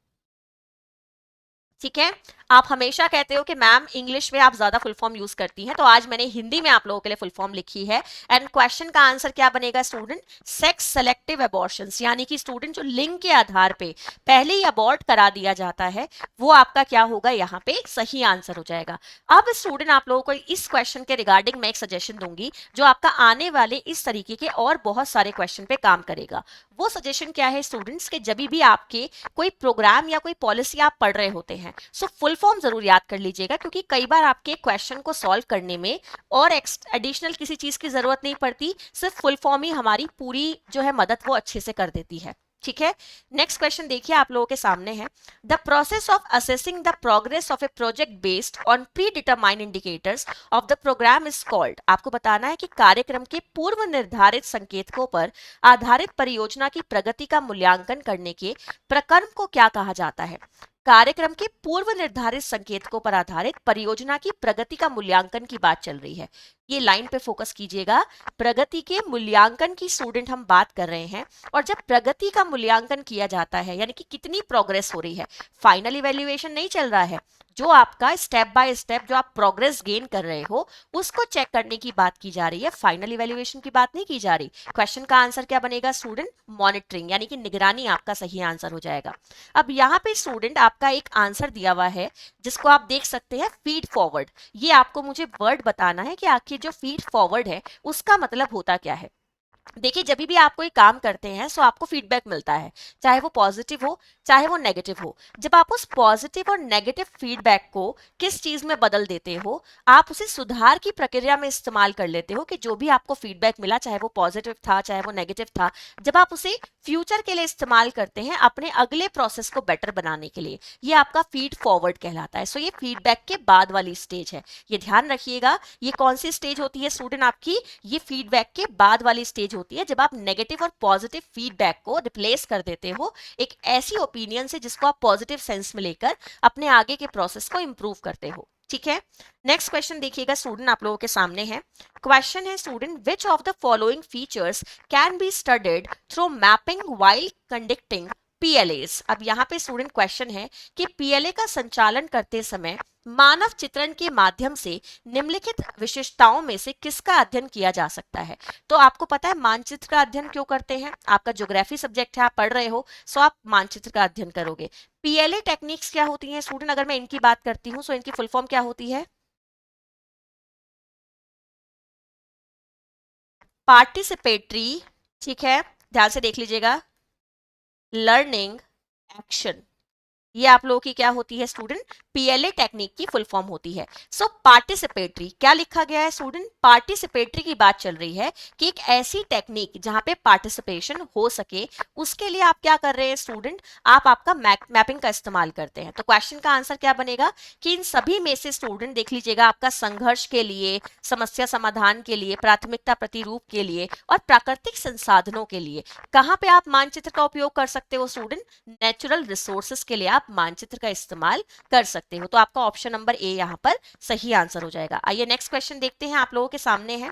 ठीक है, आप हमेशा कहते हो कि मैम इंग्लिश में आप ज्यादा फुल फॉर्म यूज करती हैं, तो आज मैंने हिंदी में आप लोगों के लिए फुल फॉर्म लिखी है। एंड क्वेश्चन का आंसर क्या बनेगा स्टूडेंट? सेक्स सेलेक्टिव अबॉर्शंस, यानी कि स्टूडेंट जो लिंग के आधार पे पहले ही अबॉर्ट करा दिया जाता है वो आपका क्या होगा, यहाँ पे सही आंसर हो जाएगा। अब स्टूडेंट आप लोगों को इस क्वेश्चन के रिगार्डिंग मैं एक सजेशन दूंगी जो आपका आने वाले इस तरीके के और बहुत सारे क्वेश्चन पे काम करेगा। वो सजेशन क्या है स्टूडेंट्स के, जब भी आपके कोई प्रोग्राम या कोई पॉलिसी आप पढ़ रहे होते हैं, सो फुल फॉर्म जरूर याद कर लीजिएगा, क्योंकि कई बार आपके क्वेश्चन को सॉल्व करने में और एडिशनल किसी चीज की जरूरत नहीं पड़ती, सिर्फ फुल फॉर्म ही हमारी पूरी जो है मदद वो अच्छे से कर देती है। ठीक है, नेक्स्ट क्वेश्चन देखिए आप लोगों के सामने है। The process of assessing the progress of a project based on predetermined indicators of the programme is called. आपको बताना है कि कार्यक्रम के पूर्व निर्धारित संकेतकों पर आधारित परियोजना की प्रगति का मूल्यांकन करने के प्रक्रम को क्या कहा जाता है? कार्यक्रम के पूर्व निर्धारित संकेतकों पर आधारित परियोजना की प्रगति का मूल्यांकन की बात चल रही है। ये लाइन पे फोकस कीजिएगा, प्रगति के मूल्यांकन की स्टूडेंट हम बात कर रहे हैं। और जब प्रगति का मूल्यांकन किया जाता है यानी कि कितनी प्रोग्रेस हो रही है, फाइनल इवैल्यूएशन नहीं चल रहा है, जो आपका स्टेप बाय स्टेप जो आप प्रोग्रेस गेन कर रहे हो उसको चेक करने की बात की जा रही है, फाइनल इवैल्यूएशन की बात नहीं की जा रही। क्वेश्चन का आंसर क्या बनेगा स्टूडेंट? मॉनिटरिंग, यानी कि निगरानी आपका सही आंसर हो जाएगा। अब यहाँ पे स्टूडेंट आपका एक आंसर दिया हुआ है जिसको आप देख सकते हैं फीड फॉरवर्ड। ये आपको मुझे वर्ड बताना है कि आखिर जो फीड फॉरवर्ड है उसका मतलब होता क्या है। देखिए, जब भी आप कोई काम करते हैं सो आपको फीडबैक मिलता है, चाहे वो पॉजिटिव हो चाहे वो नेगेटिव हो। जब आप उस पॉजिटिव और नेगेटिव फीडबैक को किस चीज में बदल देते हो, आप उसे सुधार की प्रक्रिया में इस्तेमाल कर लेते हो कि जो भी आपको फीडबैक मिला, चाहे वो पॉजिटिव था चाहे वो नेगेटिव था, जब आप उसे फ्यूचर के लिए इस्तेमाल करते हैं अपने अगले प्रोसेस को बेटर बनाने के लिए, ये आपका फीड फॉरवर्ड कहलाता है। सो ये फीडबैक के बाद वाली स्टेज है, ये ध्यान रखिएगा। ये कौन सी स्टेज होती है स्टूडेंट आपकी? ये फीडबैक के बाद वाली स्टेज होती है, जब आप नेगेटिव और पॉजिटिव फीडबैक को रिप्लेस कर देते हो एक ऐसी ओपिनियन से जिसको आप पॉजिटिव सेंस में लेकर अपने आगे के प्रोसेस को इंप्रूव करते हो। ठीक है, नेक्स्ट क्वेश्चन देखिएगा स्टूडेंट आप लोगों के सामने है। क्वेश्चन है student, which of the following features can be studied through mapping while conducting PLS. अब यहाँ पे स्टूडेंट क्वेश्चन है कि पीएलए का संचालन करते समय मानव चित्रण के माध्यम से निम्नलिखित विशेषताओं में से किसका अध्ययन किया जा सकता है। तो आपको पता है मानचित्र का अध्ययन क्यों करते हैं, आपका ज्योग्राफी सब्जेक्ट है, आप पढ़ रहे हो, सो आप मानचित्र का अध्ययन करोगे। पीएलए टेक्निक्स क्या होती हैं स्टूडेंट, अगर मैं इनकी बात करती हूँ, सो इनकी फुल फॉर्म क्या होती है? पार्टिसिपेटरी, ठीक है, ध्यान से देख लीजिएगा, लर्निंग एक्शन, ये आप लोगों की क्या होती है स्टूडेंट, पीएलए टेक्निक की फुल फॉर्म होती है। सो पार्टिसिपेटरी क्या लिखा गया है स्टूडेंट, पार्टिसिपेटरी की बात चल रही है कि एक ऐसी टेक्निक जहां पे पार्टिसिपेशन हो सके, उसके लिए आप क्या कर रहे हैं स्टूडेंट, आप आपका मैपिंग का इस्तेमाल करते हैं। तो क्वेश्चन का आंसर क्या बनेगा कि इन सभी में से स्टूडेंट देख लीजिएगा, आपका संघर्ष के लिए, समस्या समाधान के लिए, प्राथमिकता प्रतिरूप के लिए और प्राकृतिक संसाधनों के लिए कहां पे आप मानचित्र का उपयोग कर सकते हो स्टूडेंट, नेचुरल रिसोर्सेस के लिए आप मानचित्र का इस्तेमाल कर सकते हो। तो आपका ऑप्शन नंबर ए यहां पर सही आंसर हो जाएगा। आइए नेक्स्ट क्वेश्चन देखते हैं, आप लोगों के सामने है,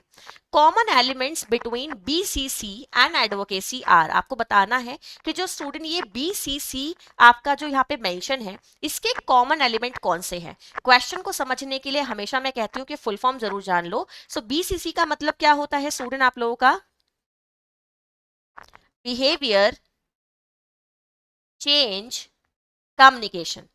common elements between BCC and advocacy are. आपको बताना है कि जो स्टूडेंट ये बीसीसी आपका जो यहाँ पे मेंशन है, इसके कॉमन एलिमेंट कौन से हैं। क्वेश्चन को समझने के लिए हमेशा मैं कहती हूँ कि फुल फॉर्म जरूर जान लो। सो बीसीसी का मतलब क्या होता है स्टूडेंट आप लोगों का, बिहेवियर चेंज कम्युनिकेशन।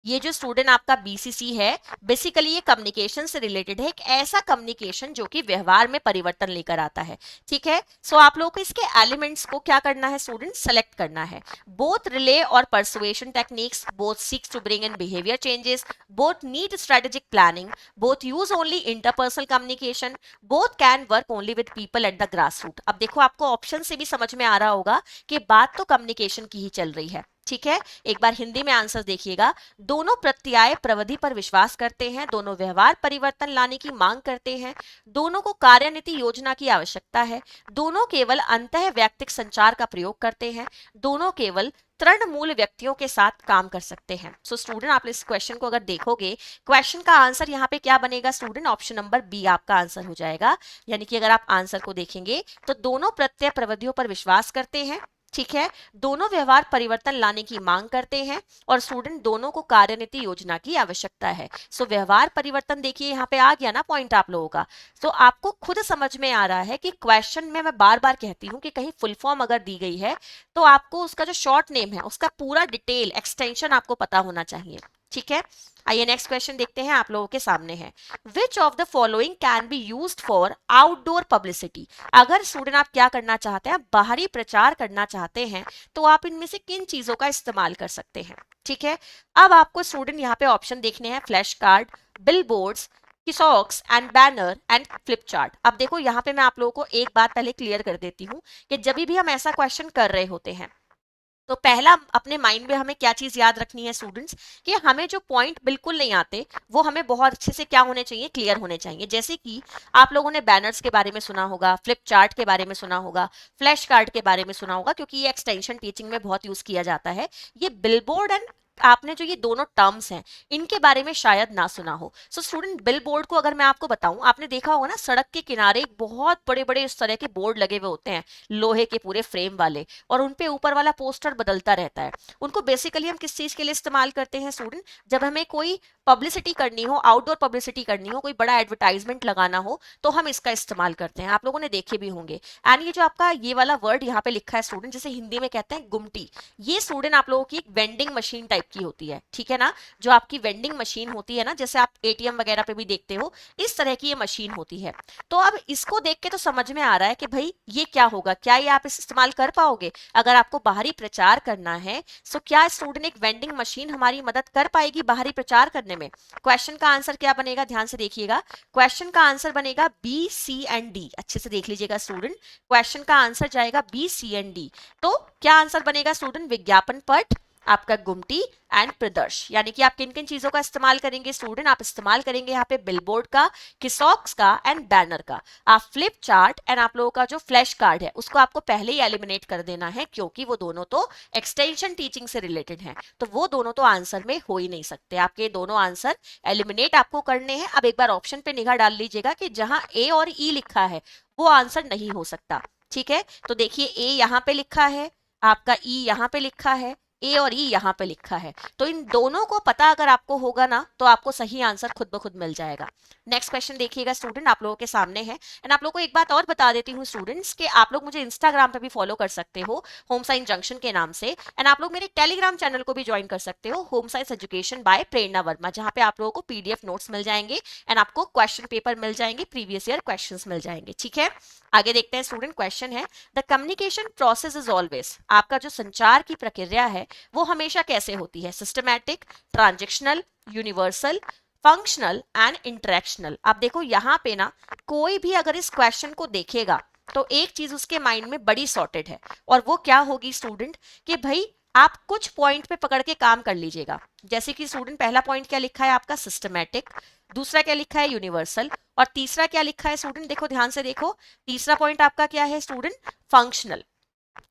ये जो स्टूडेंट आपका बीसीसी है, बेसिकली ये कम्युनिकेशन से रिलेटेड है, एक ऐसा कम्युनिकेशन जो कि व्यवहार में परिवर्तन लेकर आता है। ठीक है, सो आप लोगों को इसके एलिमेंट्स को क्या करना है स्टूडेंट, सेलेक्ट करना है। बोथ रिले और persuasion techniques, both seeks to bring in behaviour changes, both need strategic planning, both use only interpersonal communication, both can work only with people at the grass root. अब देखो आपको option से भी समझ में आ रहा होगा कि बात तो कम्युनिकेशन की ही चल रही है। ठीक है, एक बार हिंदी में आंसर देखिएगा, दोनों प्रत्याय प्रविधि पर विश्वास करते हैं, दोनों व्यवहार परिवर्तन लाने की मांग करते हैं, दोनों को कार्यनीति योजना की आवश्यकता है, दोनों केवल अंतः वैयक्तिक संचार का प्रयोग करते हैं, दोनों केवल तृणमूल व्यक्तियों के साथ काम कर सकते हैं। सो स्टूडेंट आप इस क्वेश्चन को अगर देखोगे, क्वेश्चन का आंसर यहाँ पे क्या बनेगा स्टूडेंट, ऑप्शन नंबर बी आपका आंसर हो जाएगा। यानी कि अगर आप आंसर को देखेंगे तो दोनों प्रत्यय प्रविधियों पर विश्वास करते हैं, ठीक है, दोनों व्यवहार परिवर्तन लाने की मांग करते हैं और स्टूडेंट दोनों को कार्यनीति योजना की आवश्यकता है। सो व्यवहार परिवर्तन देखिए यहाँ पे आ गया ना पॉइंट आप लोगों का। तो आपको खुद समझ में आ रहा है कि क्वेश्चन में मैं बार बार कहती हूँ कि कहीं फुल फॉर्म अगर दी गई है तो आपको उसका जो शॉर्ट नेम है उसका पूरा डिटेल एक्सटेंशन आपको पता होना चाहिए। ठीक है, आइए नेक्स्ट क्वेश्चन देखते हैं, आप लोगों के सामने है, which of the following can be used for outdoor publicity. अगर स्टूडेंट आप क्या करना चाहते हैं, बाहरी प्रचार करना चाहते हैं, तो आप इनमें से किन चीजों का इस्तेमाल कर सकते हैं। ठीक है, अब आपको स्टूडेंट यहाँ पे ऑप्शन देखने हैं, flash card, billboards, kiosks and banner and flip chart. अब देखो यहाँ पे मैं आप लोगों को एक बात पहले क्लियर कर देती हूँ कि जब भी हम ऐसा क्वेश्चन कर रहे होते हैं तो पहला अपने माइंड में हमें क्या चीज याद रखनी है स्टूडेंट्स, कि हमें जो पॉइंट बिल्कुल नहीं आते वो हमें बहुत अच्छे से क्या होने चाहिए, क्लियर होने चाहिए। जैसे कि आप लोगों ने बैनर्स के बारे में सुना होगा, फ्लिप चार्ट के बारे में सुना होगा, फ्लैश कार्ड के बारे में सुना होगा, क्योंकि ये एक्सटेंशन टीचिंग में बहुत यूज किया जाता है। ये बिलबोर्ड एंड आपने जो ये दोनों टर्म्स हैं इनके बारे में शायद ना सुना हो। सो स्टूडेंट बिल बोर्ड को अगर मैं आपको बताऊं, आपने देखा होगा ना सड़क के किनारे बहुत बड़े बड़े इस तरह के बोर्ड लगे हुए होते हैं, लोहे के पूरे फ्रेम वाले, और उनपे ऊपर वाला पोस्टर बदलता रहता है। उनको बेसिकली हम किस चीज के लिए इस्तेमाल करते हैं स्टूडेंट, जब हमें कोई पब्लिसिटी करनी हो, आउटडोर पब्लिसिटी करनी हो, कोई बड़ा एडवर्टाइजमेंट लगाना हो, तो हम इसका इस्तेमाल करते हैं। आप लोगों ने देखे भी होंगे। एंड ये जो आपका ये वाला वर्ड यहाँ पे लिखा है स्टूडेंट, जिसे हिंदी में कहते हैं गुमटी, ये स्टूडेंट आप लोगों की एक वेंडिंग मशीन टाइप की होती है। ठीक है ना, जो आपकी वेंडिंग मशीन होती है ना, जैसे आप एटीएम वगैरह पे भी देखते हो, इस तरह की ये मशीन होती है। तो अब इसको देख के तो समझ में आ रहा है कि भाई ये क्या होगा, क्या ये आप इस्तेमाल कर पाओगे अगर आपको बाहरी प्रचार करना है। सो क्या स्टूडेंट एक वेंडिंग मशीन हमारी मदद कर पाएगी बाहरी प्रचार करने में। क्वेश्चन का आंसर क्या बनेगा, ध्यान से देखिएगा, क्वेश्चन का आंसर बनेगा बी सी एंड डी। अच्छे से देख लीजिएगा स्टूडेंट, क्वेश्चन का आंसर जाएगा बी सी एंड डी। तो क्या आंसर बनेगा स्टूडेंट, विज्ञापन पट, आपका गुमटी एंड प्रदर्श। यानी कि आप किन किन चीजों का इस्तेमाल करेंगे स्टूडेंट, आप इस्तेमाल करेंगे यहाँ पे बिलबोर्ड का, किसॉक्स का एंड बैनर का। आप फ्लिप चार्ट एंड आप लोगों का जो फ्लैश कार्ड है उसको आपको पहले ही एलिमिनेट कर देना है, क्योंकि वो दोनों तो एक्सटेंशन टीचिंग से रिलेटेड हैं, तो वो दोनों तो आंसर में हो ही नहीं सकते। आपके दोनों आंसर एलिमिनेट आपको करने हैं। अब एक बार ऑप्शन पे निगाह डाल लीजिएगा कि जहां ए और ई लिखा है वो आंसर नहीं हो सकता। ठीक है, तो देखिए ए यहाँ पे लिखा है, आपका ई यहाँ पे लिखा है, ए और ई यहाँ पे लिखा है, तो इन दोनों को पता अगर आपको होगा ना तो आपको सही आंसर खुद ब खुद मिल जाएगा। नेक्स्ट क्वेश्चन देखिएगा स्टूडेंट, आप लोगों के सामने है। एंड आप लोगों को एक बात और बता देती हूँ स्टूडेंट्स कि आप लोग मुझे इंस्टाग्राम पे भी फॉलो कर सकते हो होम साइंस जंक्शन के नाम से, एंड आप लोग मेरे टेलीग्राम चैनल को भी ज्वाइन कर सकते हो होम साइंस एजुकेशन बाय प्रेरणा वर्मा, जहाँ पे आप लोगों को पीडीएफ नोट्स मिल जाएंगे एंड आपको क्वेश्चन पेपर मिल जाएंगे, प्रीवियस ईयर क्वेश्चंस मिल जाएंगे। ठीक है, आगे देखते हैं स्टूडेंट, क्वेश्चन है the communication process is always, आपका जो संचार की प्रक्रिया है वो हमेशा कैसे होती है, systematic, transactional, universal, functional and interactional. अब देखो यहाँ पे ना कोई भी अगर इस क्वेश्चन को देखेगा तो एक चीज उसके माइंड में बड़ी सॉर्टेड है, और वो क्या होगी स्टूडेंट कि भाई आप कुछ पॉइंट पे पकड़ के काम कर लीजिएगा। जैसे कि स्टूडेंट पहला पॉइंट क्या लिखा है आपका, सिस्टमैटिक, दूसरा क्या लिखा है, यूनिवर्सल, और तीसरा क्या लिखा है स्टूडेंट, देखो ध्यान से देखो, तीसरा पॉइंट आपका क्या है स्टूडेंट, फंक्शनल।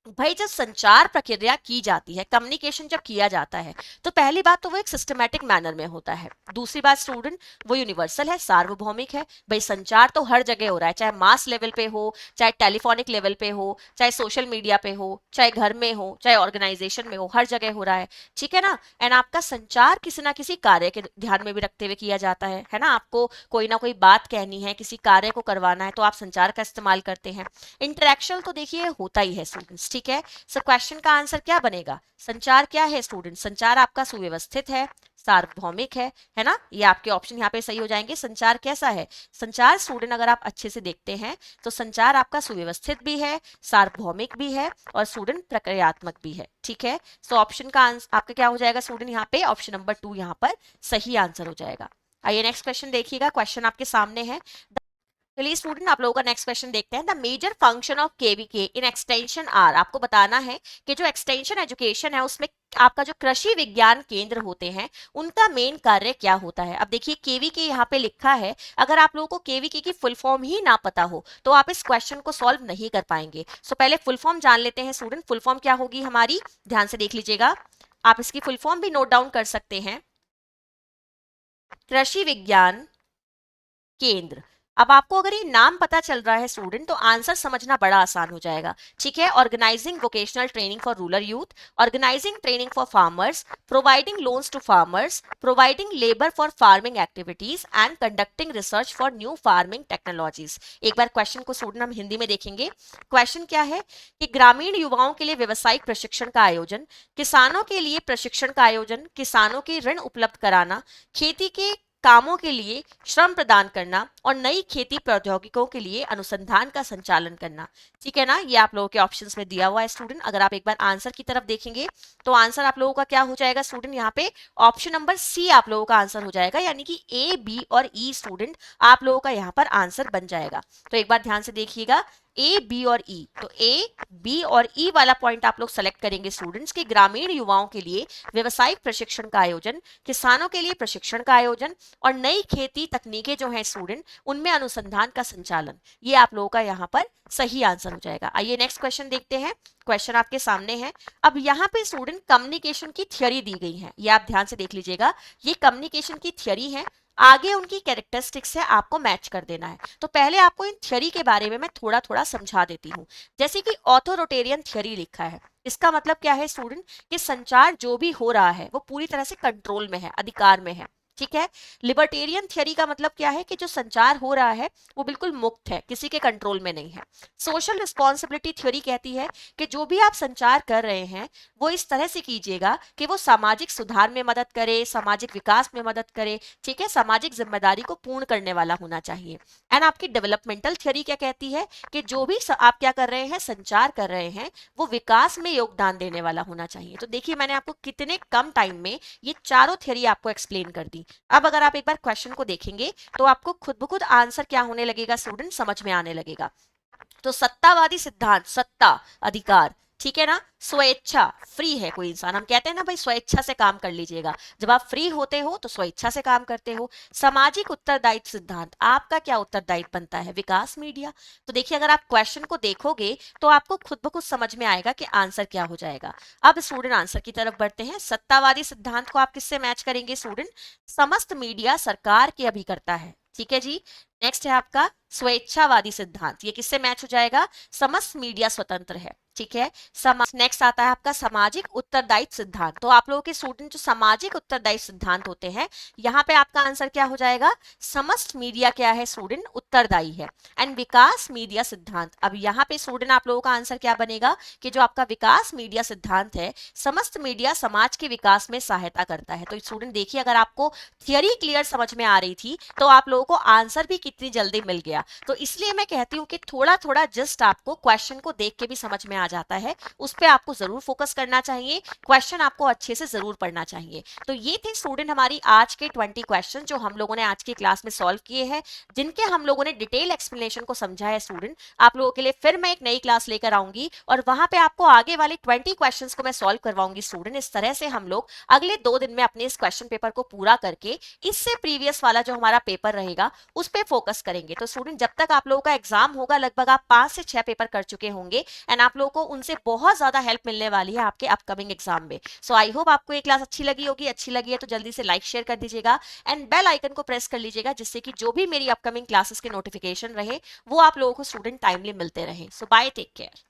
भाई जब संचार प्रक्रिया की जाती है, कम्युनिकेशन जब किया जाता है, तो पहली बात तो वो एक सिस्टमैटिक मैनर में होता है, दूसरी बात स्टूडेंट वो यूनिवर्सल है, सार्वभौमिक है। भाई संचार तो हर जगह हो रहा है, चाहे मास लेवल पे हो, चाहे टेलीफोनिक लेवल पे हो, चाहे सोशल मीडिया पे हो, चाहे घर में हो, चाहे ऑर्गेनाइजेशन में हो, हर जगह हो रहा है। ठीक है ना, एंड आपका संचार किसी ना किसी कार्य के ध्यान में भी रखते हुए किया जाता है ना, आपको कोई ना कोई बात कहनी है, किसी कार्य को करवाना है, तो आप संचार का इस्तेमाल करते हैं। इंटरेक्शन तो देखिए होता ही है स्टूडेंट्स। ठीक है, सो क्वेश्चन का आंसर क्या बनेगा, संचार क्या है स्टूडेंट, संचार आपका सुव्यवस्थित है, सार्वभौमिक है ना, ये आपके ऑप्शन यहाँ पे सही हो जाएंगे। संचार कैसा है, संचार स्टूडेंट अगर आप अच्छे से देखते हैं तो संचार आपका सुव्यवस्थित भी है, सार्वभौमिक भी है, और स्टूडेंट प्रक्रियात्मक भी है। ठीक है, सो ऑप्शन का आंसर आपका क्या हो जाएगा स्टूडेंट, यहाँ पे ऑप्शन नंबर 2 यहाँ पर सही आंसर हो जाएगा। आइए नेक्स्ट क्वेश्चन देखिएगा, क्वेश्चन आपके सामने है। चलिए स्टूडेंट आप लोगों का नेक्स्ट क्वेश्चन देखते हैं, the major function of KVK in extension are, आपको बताना है कि जो एक्सटेंशन एजुकेशन है उसमें आपका जो कृषि विज्ञान केंद्र होते हैं उनका मेन कार्य क्या होता है। अब देखिए केवीके यहाँ पे लिखा है, अगर आप लोगों को केवीके की फुल फॉर्म ही ना पता हो तो आप इस क्वेश्चन को सॉल्व नहीं कर पाएंगे। सो पहले फुल फॉर्म जान लेते हैं स्टूडेंट, फुल फॉर्म क्या होगी हमारी, ध्यान से देख लीजिएगा, आप इसकी फुल फॉर्म भी नोट डाउन कर सकते हैं, कृषि विज्ञान केंद्र। अब आपको अगर ये नाम पता चल रहा है स्टूडेंट तो आंसर समझना बड़ा आसान हो जाएगा। ठीक है, organising vocational training for rural youth, organising training for farmers, providing loans to farmers, providing labour for farming activities and conducting research for new farming technologies. एक बार क्वेश्चन को स्टूडेंट हम हिंदी में देखेंगे। क्वेश्चन क्या है कि ग्रामीण युवाओं के लिए व्यवसायिक प्रशिक्षण का आयोजन, किसानों के लिए प्रशिक्षण का आयोजन, किसानों के ऋण उपलब्ध कराना, खेती के कामों के लिए श्रम प्रदान करना, और नई खेती प्रौद्योगिकों के लिए अनुसंधान का संचालन करना। ठीक है ना, ये आप लोगों के ऑप्शंस में दिया हुआ है स्टूडेंट। अगर आप एक बार आंसर की तरफ देखेंगे तो आंसर आप लोगों का क्या हो जाएगा स्टूडेंट, यहाँ पे ऑप्शन नंबर सी आप लोगों का आंसर हो जाएगा, यानी कि ए बी और ई स्टूडेंट आप लोगों का यहाँ पर आंसर बन जाएगा। तो एक बार ध्यान से देखिएगा, ए बी और ई, तो ए बी और ई वाला पॉइंट आप लोग सेलेक्ट करेंगे स्टूडेंट्स की ग्रामीण युवाओं के लिए व्यवसायिक प्रशिक्षण का आयोजन, किसानों के लिए प्रशिक्षण का आयोजन, और नई खेती तकनीकें जो है स्टूडेंट उनमें अनुसंधान का संचालन, ये आप लोगों का यहाँ पर सही आंसर हो जाएगा। आइए नेक्स्ट क्वेश्चन देखते हैं, क्वेश्चन आपके सामने है। अब यहाँ पे स्टूडेंट कम्युनिकेशन की थ्योरी दी गई है, ये आप ध्यान से देख लीजिएगा, ये कम्युनिकेशन की थ्योरी है, आगे उनकी कैरेक्टरिस्टिक्स है आपको मैच कर देना है। तो पहले आपको इन थ्योरी के बारे में मैं थोड़ा थोड़ा समझा देती हूँ। जैसे कि ऑथोरिटेरियन थ्योरी लिखा है, इसका मतलब क्या है स्टूडेंट कि संचार जो भी हो रहा है वो पूरी तरह से कंट्रोल में है, अधिकार में है। ठीक है, लिबर्टेरियन थ्योरी का मतलब क्या है कि जो संचार हो रहा है वो बिल्कुल मुक्त है, किसी के कंट्रोल में नहीं है। सोशल रिस्पॉन्सिबिलिटी थ्योरी कहती है कि जो भी आप संचार कर रहे हैं वो इस तरह से कीजिएगा कि वो सामाजिक सुधार में मदद करे, सामाजिक विकास में मदद करे। ठीक है, सामाजिक जिम्मेदारी को पूर्ण करने वाला होना चाहिए। एंड आपकी डेवलपमेंटल थ्योरी क्या कहती है कि जो भी आप क्या कर रहे हैं, संचार कर रहे हैं, वो विकास में योगदान देने वाला होना चाहिए। तो देखिए मैंने आपको कितने कम टाइम में ये चारों थ्योरी आपको एक्सप्लेन कर दी। अब अगर आप एक बार क्वेश्चन को देखेंगे तो आपको खुद ब खुद आंसर क्या होने लगेगा स्टूडेंट, समझ में आने लगेगा। तो सत्तावादी सिद्धांत, सत्ता, अधिकार, ठीक है ना, स्वेच्छा, फ्री है कोई इंसान, हम कहते हैं ना भाई स्वेच्छा से काम कर लीजिएगा, जब आप फ्री होते हो तो स्वेच्छा से काम करते हो। सामाजिक उत्तरदायित्व सिद्धांत, आपका क्या उत्तरदायित्व बनता है, विकास मीडिया। तो देखिए अगर आप क्वेश्चन को देखोगे तो आपको खुद ब खुद समझ में आएगा कि आंसर क्या हो जाएगा। अब स्टूडेंट आंसर की तरफ बढ़ते हैं। सत्तावादी सिद्धांत को आप किससे मैच करेंगे स्टूडेंट, समस्त मीडिया सरकार के अभिकर्ता है। ठीक है जी, नेक्स्ट है आपका स्वेच्छावादी सिद्धांत, ये किससे मैच हो जाएगा? समस्त मीडिया स्वतंत्र है, ठीक है। नेक्स्ट आता है आपका सामाजिक उत्तरदायित्व सिद्धांत। तो आप लोगों के स्टूडेंट जो सामाजिक उत्तरदायित्व सिद्धांत होते हैं, यहाँ पे आपका आंसर क्या हो जाएगा? समस्त मीडिया क्या है स्टूडेंट? उत्तरदायी है। एंड विकास मीडिया सिद्धांत, अब यहाँ पे स्टूडेंट आप लोगों का आंसर क्या बनेगा कि जो आपका विकास मीडिया सिद्धांत है, समस्त मीडिया समाज के विकास में सहायता करता है। तो स्टूडेंट देखिए, अगर आपको थियरी क्लियर समझ में आ रही थी तो आप लोगों को आंसर भी कितनी जल्दी मिल गया। तो इसलिए मैं कहती हूँ कि थोड़ा थोड़ा जस्ट आपको क्वेश्चन को देख के भी समझ में आ जाता है, उस पर आपको जरूर फोकस करना चाहिए, क्वेश्चन आपको अच्छे से जरूर पढ़ना चाहिए। तो ये थे स्टूडेंट हमारी आज के 20 क्वेश्चन जो हम लोगों ने आज की क्लास में सॉल्व किए हैं, जिनके हम लोगों ने डिटेल एक्सप्लेनेशन को समझा है। स्टूडेंट आप लोगों के लिए फिर मैं एक नई क्लास लेकर आऊंगी और वहां पे आपको आगे वाले 20 क्वेश्चंस को मैं सॉल्व करवाऊंगी। स्टूडेंट इस तरह से हम लोग अगले 2 दिन में अपने इस क्वेश्चन पेपर को पूरा करके इससे प्रीवियस वाला जो हमारा पेपर रहेगा उस पर फोकस करेंगे। तो स्टूडेंट जब तक आप लोगों का एग्जाम होगा, लगभग आप 5 से 6 पेपर कर चुके होंगे एंड आप लोगों को उनसे बहुत ज्यादा हेल्प मिलने वाली है आपके अपकमिंग एग्जाम में। सो आई होप आपको ये क्लास अच्छी लगी होगी। अच्छी लगी है तो जल्दी से लाइक शेयर कर दीजिएगा एंड बेल आइकन को प्रेस कर लीजिएगा, जिससे कि जो भी मेरी अपकमिंग क्लासेस के नोटिफिकेशन रहे वो आप लोगों को स्टूडेंट टाइमली मिलते रहे। सो बाय, टेक केयर।